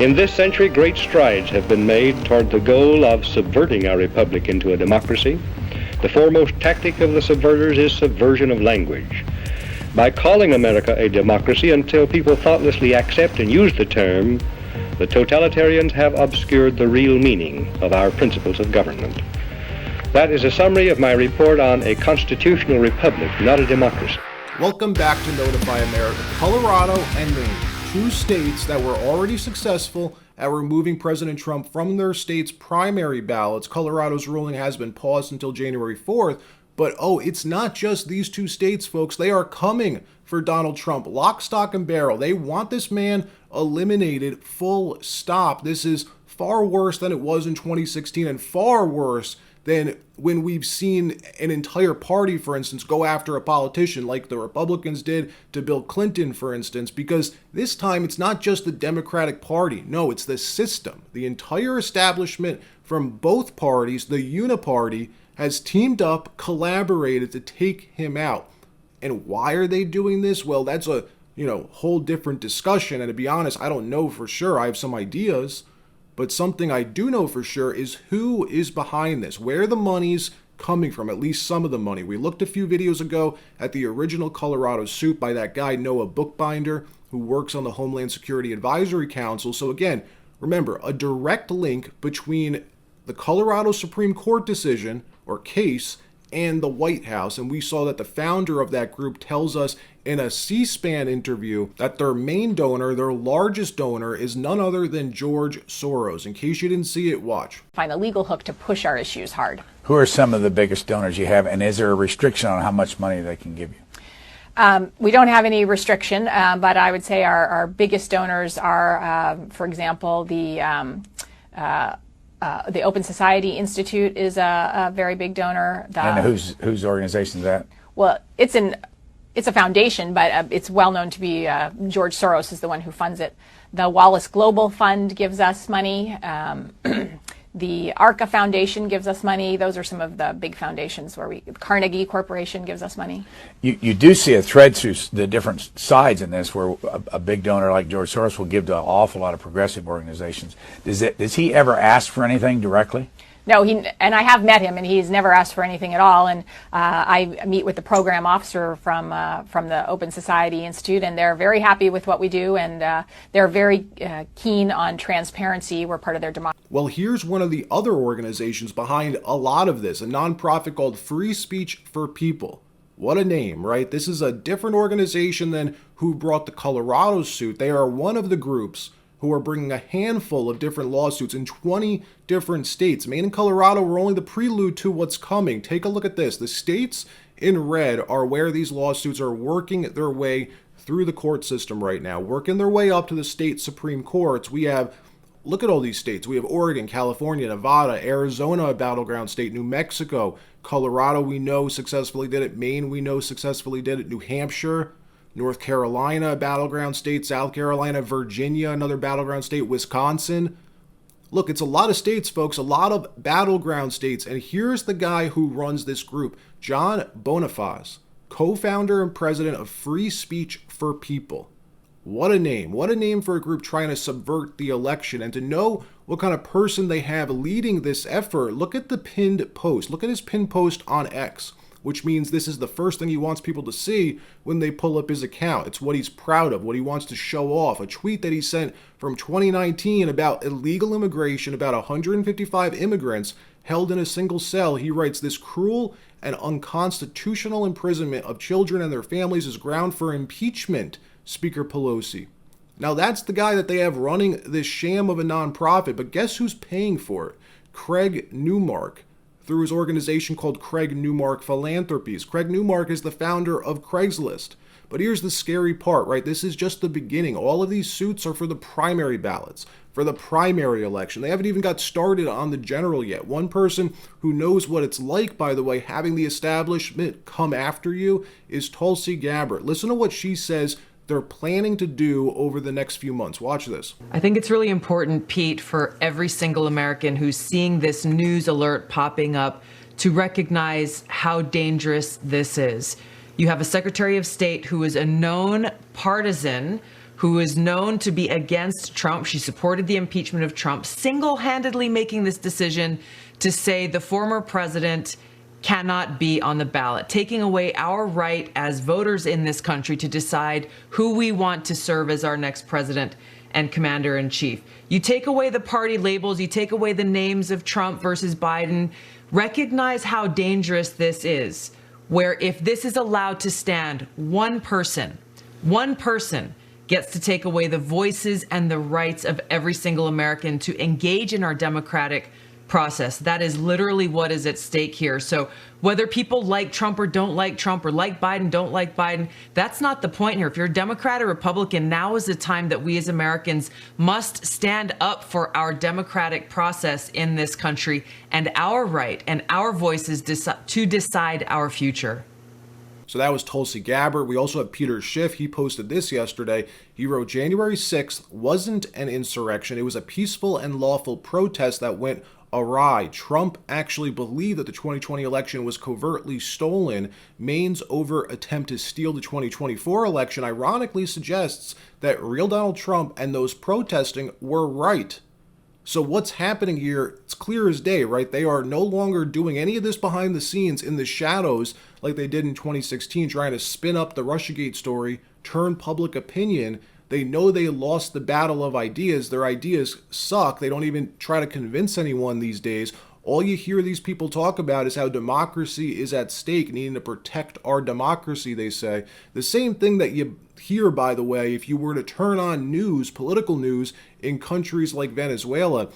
In this century, great strides have been made toward the goal of subverting our republic into a democracy. The foremost tactic of the subverters is subversion of language. By calling America a democracy until people thoughtlessly accept and use the term, the totalitarians have obscured the real meaning of our principles of government. That is a summary of my report on a constitutional republic, not a democracy. Welcome back to Notify America. Colorado and Maine, two states that were already successful at removing President Trump from their state's primary ballots. Colorado's ruling has been paused until January 4th. But it's not just these two states, folks. They are coming for Donald Trump. Lock, stock, and barrel. They want this man eliminated, full stop. This is far worse than it was in 2016 and far worse than when we've seen an entire party, for instance, go after a politician like the Republicans did to Bill Clinton, for instance, because this time it's not just the Democratic Party. No, it's the system. The entire establishment from both parties, the uni-party, has teamed up, collaborated to take him out. And why are they doing this? Well, that's a whole different discussion. And to be honest, I don't know for sure. I have some ideas. But something I do know for sure is who is behind this, where the money's coming from, at least some of the money. We looked a few videos ago at the original Colorado suit by that guy, Noah Bookbinder, who works on the Homeland Security Advisory Council. So again, remember, a direct link between the Colorado Supreme Court decision or case and the White House. And we saw that the founder of that group tells us in a C-SPAN interview that their main donor, their largest donor, is none other than George Soros. In case you didn't see it, watch. Find a legal hook to push our issues hard. Who are some of the biggest donors you have, and is there a restriction on how much money they can give you? We don't have any restriction, but I would say our biggest donors are, for example, the Open Society Institute is a very big donor. And whose organization is that? Well, it's a foundation, but it's well known to be George Soros is the one who funds it. The Wallace Global Fund gives us money. The ARCA Foundation gives us money. Those are some of the big foundations where Carnegie Corporation gives us money. You do see a thread through the different sides in this where a big donor like George Soros will give to an awful lot of progressive organizations. Does he ever ask for anything directly? No, and I have met him, and he's never asked for anything at all. And I meet with the program officer from the Open Society Institute, and they're very happy with what we do, and they're very keen on transparency. We're part of their democracy. Well, here's one of the other organizations behind a lot of this, a nonprofit called Free Speech for People. What a name, right? This is a different organization than who brought the Colorado suit. They are one of the groups who are bringing a handful of different lawsuits in 20 different states. Maine and Colorado were only the prelude to what's coming. Take a look at this. The states in red are where these lawsuits are working their way through the court system right now, working their way up to the state Supreme Courts. We have, look at all these states. We have Oregon, California, Nevada, Arizona, a battleground state, New Mexico, Colorado, we know successfully did it. Maine, we know successfully did it. New Hampshire, North Carolina, a battleground state, South Carolina, Virginia, another battleground state, Wisconsin. Look, it's a lot of states, folks, a lot of battleground states. And here's the guy who runs this group, John Bonafos, co-founder and president of Free Speech for People. What a name. What a name for a group trying to subvert the election. And to know what kind of person they have leading this effort, look at the pinned post. Look at his pinned post on X, which means this is the first thing he wants people to see when they pull up his account. It's what he's proud of, what he wants to show off. A tweet that he sent from 2019 about illegal immigration, about 155 immigrants held in a single cell. He writes, "This cruel and unconstitutional imprisonment of children and their families is ground for impeachment, Speaker Pelosi." Now that's the guy that they have running this sham of a nonprofit, but guess who's paying for it? Craig Newmark, through his organization called Craig Newmark Philanthropies. Craig Newmark is the founder of Craigslist. But here's the scary part, right? This is just the beginning. All of these suits are for the primary ballots, for the primary election. They haven't even got started on the general yet. One person who knows what it's like, by the way, having the establishment come after you is Tulsi Gabbard. Listen to what she says they're planning to do over the next few months. Watch this. I think it's really important, Pete, for every single American who's seeing this news alert popping up to recognize how dangerous this is. You have a Secretary of State who is a known partisan who is known to be against Trump. She supported the impeachment of Trump, single-handedly making this decision to say the former president cannot be on the ballot, taking away our right as voters in this country to decide who we want to serve as our next president and commander-in-chief. You take away the party labels, you take away the names of Trump versus Biden. Recognize how dangerous this is, where if this is allowed to stand, one person gets to take away the voices and the rights of every single American to engage in our democratic process. That is literally what is at stake here. So whether people like Trump or don't like Trump, or like Biden, don't like Biden, that's not the point here. If you're a Democrat or Republican, now is the time that we as Americans must stand up for our democratic process in this country and our right and our voices to decide our future. So that was Tulsi Gabbard. We also have Peter Schiff. He posted this yesterday. He wrote, January 6th wasn't an insurrection. It was a peaceful and lawful protest that went awry. Trump actually believed that the 2020 election was covertly stolen. Maine's overt attempt to steal the 2024 election ironically suggests that real Donald Trump and those protesting were right. So what's happening here, it's clear as day, right? They are no longer doing any of this behind the scenes in the shadows like they did in 2016, trying to spin up the Russiagate story, turn public opinion. They know they lost the battle of ideas. Their ideas suck. They don't even try to convince anyone these days. All you hear these people talk about is how democracy is at stake, needing to protect our democracy, they say. The same thing that you hear, by the way, if you were to turn on news, political news, in countries like Venezuela.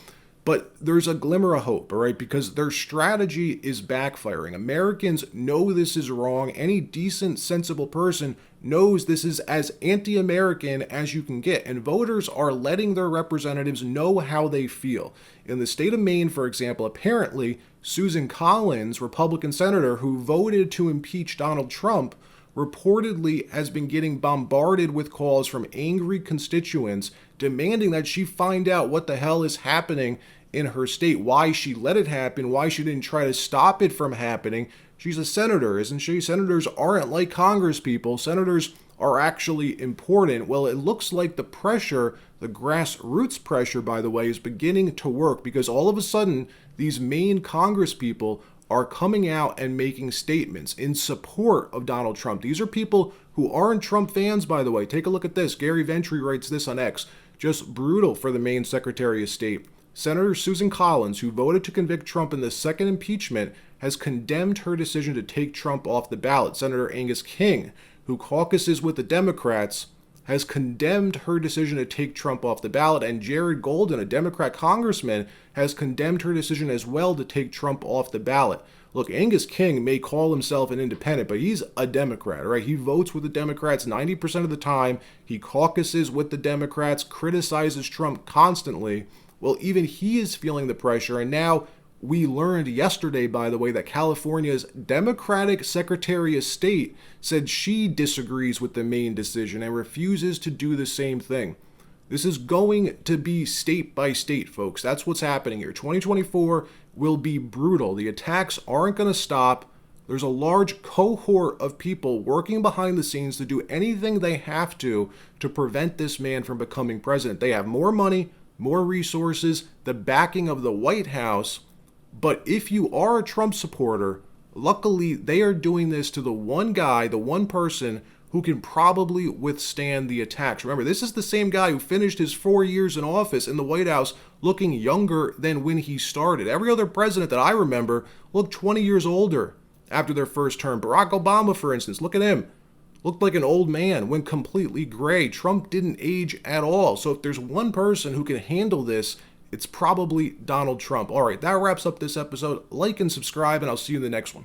But there's a glimmer of hope, all right, because their strategy is backfiring. Americans know this is wrong. Any decent, sensible person knows this is as anti-American as you can get. And voters are letting their representatives know how they feel. In the state of Maine, for example, apparently Susan Collins, Republican senator who voted to impeach Donald Trump, reportedly has been getting bombarded with calls from angry constituents demanding that she find out what the hell is happening in her state, why she let it happen, why she didn't try to stop it from happening. She's a senator, isn't she? Senators aren't like Congress people. Senators are actually important. Well, it looks like the pressure, the grassroots pressure, by the way, is beginning to work, because all of a sudden these Maine Congress people are coming out and making statements in support of Donald Trump. These are people who aren't Trump fans, by the way. Take a look at this. Gary Ventry writes this on X. Just brutal for the Maine Secretary of State. Senator Susan Collins, who voted to convict Trump in the second impeachment, has condemned her decision to take Trump off the ballot. Senator Angus King, who caucuses with the Democrats, has condemned her decision to take Trump off the ballot. And Jared Golden, a Democrat congressman, has condemned her decision as well to take Trump off the ballot. Look, Angus King may call himself an independent, but he's a Democrat, right? He votes with the Democrats 90% of the time. He caucuses with the Democrats, criticizes Trump constantly. Well, even he is feeling the pressure. And now we learned yesterday, by the way, that California's Democratic Secretary of State said she disagrees with the Maine decision and refuses to do the same thing. This is going to be state by state, folks. That's what's happening here. 2024 will be brutal. The attacks aren't going to stop. There's a large cohort of people working behind the scenes to do anything they have to prevent this man from becoming president. They have more money, more resources, the backing of the White House. But if you are a Trump supporter, luckily they are doing this to the one guy, the one person who can probably withstand the attacks. Remember, this is the same guy who finished his 4 years in office in the White House looking younger than when he started. Every other president that I remember looked 20 years older after their first term. Barack Obama, for instance, look at him. Looked like an old man, went completely gray. Trump didn't age at all. So if there's one person who can handle this, it's probably Donald Trump. All right, that wraps up this episode. Like and subscribe, and I'll see you in the next one.